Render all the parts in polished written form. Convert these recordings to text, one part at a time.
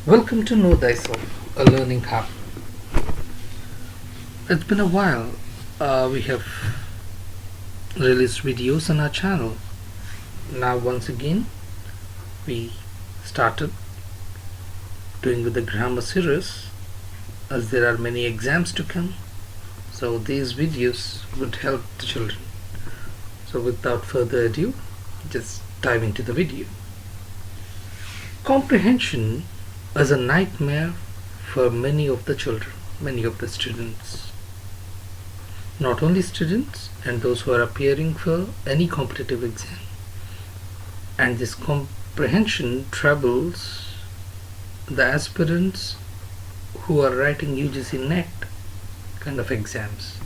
Welcome to Know Thyself, a learning hub. It's been a while. We have released videos on our channel. Now, once again, we started doing with the grammar series as there are many exams to come. So, these videos would help the children. So, without further ado, just dive into the video. Comprehension is a nightmare for many of the children, many of the students. Not only students and those who are appearing for any competitive exam. And this comprehension troubles the aspirants who are writing UGC NET kind of exams.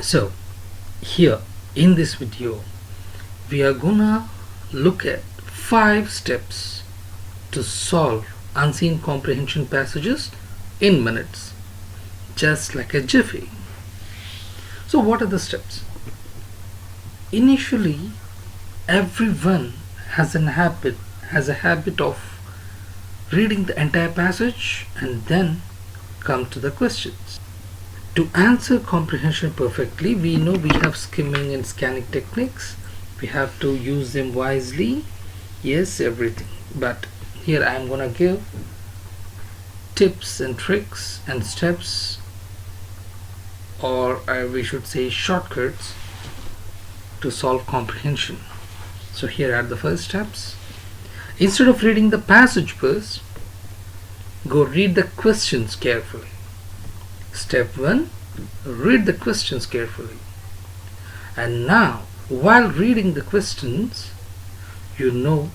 So, here in this video, we are gonna look at 5 steps to solve unseen comprehension passages in minutes, just like a jiffy. So what are the steps? Initially, everyone has a habit of reading the entire passage and then come to the questions. To answer comprehension perfectly, we know we have skimming and scanning techniques. We have to use them wisely. Yes, everything. But here I am gonna give tips and tricks and steps, or we should say shortcuts, to solve comprehension. So here are the first steps. Instead of reading the passage first, go read the questions carefully. Step 1, read the questions carefully. And now, while reading the questions, you know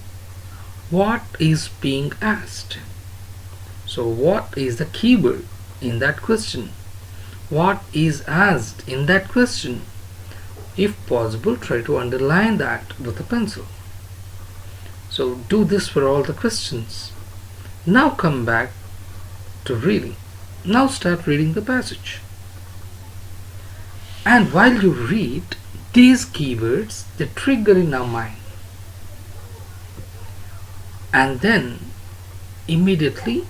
what is being asked. So what is the keyword in that question? What is asked in that question? If possible, try to underline that with a pencil. So do this for all the questions. Now come back to reading. Now start reading the passage. And while you read, these keywords, they trigger in our mind. And then immediately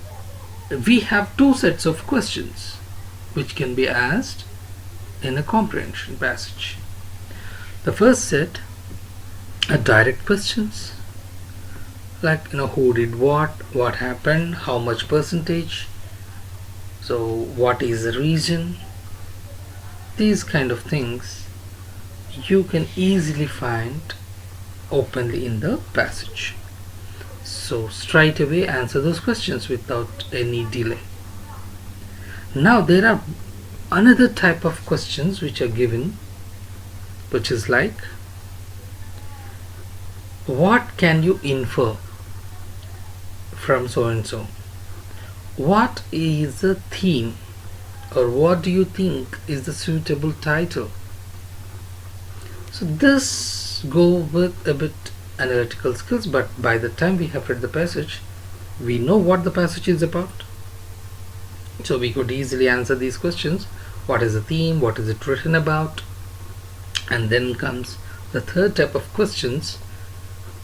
we have 2 sets of questions which can be asked in a comprehension passage. The first set are direct questions, like who did what happened, how much percentage, so what is the reason. These kind of things you can easily find openly in the passage. So straight away answer those questions without any delay. Now there are another type of questions which are given, which is like, what can you infer from so and so? What is the theme, or what do you think is the suitable title? So this go with a bit analytical skills, but by the time we have read the passage, we know what the passage is about. So we could easily answer these questions. What is the theme? What is it written about? And then comes the third type of questions,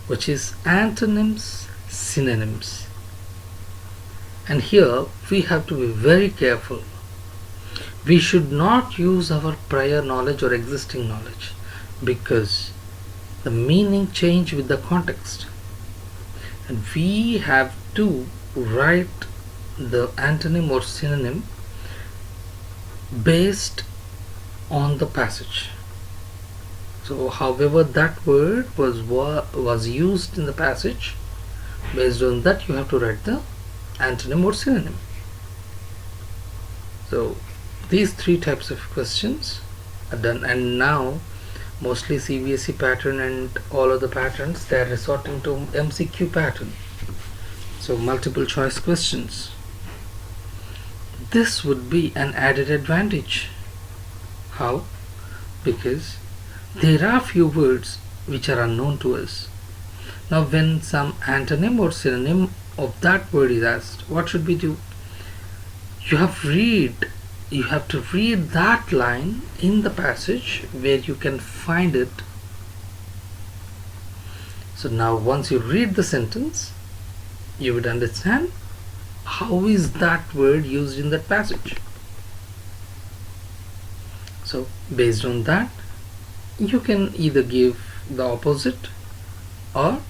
which is antonyms, synonyms. And here we have to be very careful. We should not use our prior knowledge or existing knowledge, because the meaning change with the context, and we have to write the antonym or synonym based on the passage. So however that word was used in the passage, based on that you have to write the antonym or synonym. So these 3 types of questions are done. And now mostly CBSE pattern and all other patterns, they are resorting to MCQ pattern, so multiple choice questions. This would be an added advantage. How? Because there are few words which are unknown to us. Now when some antonym or synonym of that word is asked, what should we do? You have to read that line in the passage where you can find it. So now once you read the sentence, you would understand how is that word used in that passage. So based on that, you can either give the opposite or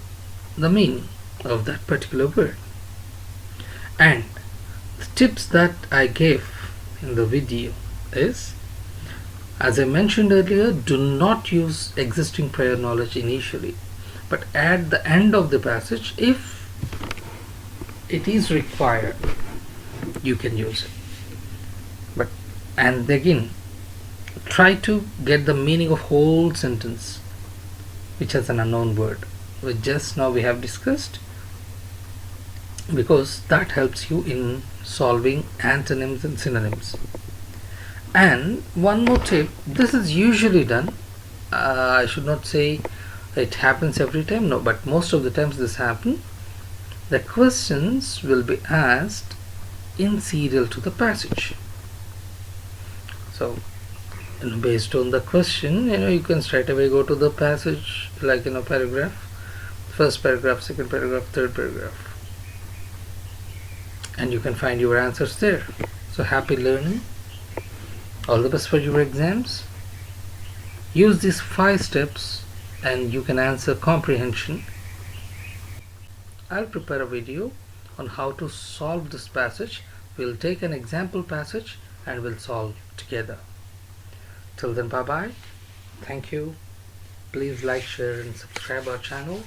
the meaning of that particular word. And the tips that I gave in the video is, as I mentioned earlier, do not use existing prior knowledge initially, but at the end of the passage, if it is required, you can use it. And again, try to get the meaning of whole sentence which has an unknown word, which just now we have discussed, because that helps you in solving antonyms and synonyms. And one more tip, this is usually done, I should not say it happens every time, no, but most of the times this happens. The questions will be asked in serial to the passage. So based on the question, you can straight away go to the passage, like paragraph, first paragraph, second paragraph, third paragraph, and you can find your answers there. So happy learning, all the best for your exams. Use these 5 steps and you can answer comprehension. I'll prepare a video on how to solve this passage. We'll take an example passage and we'll solve together. Till then, bye bye. Thank you. Please like, share and subscribe our channel.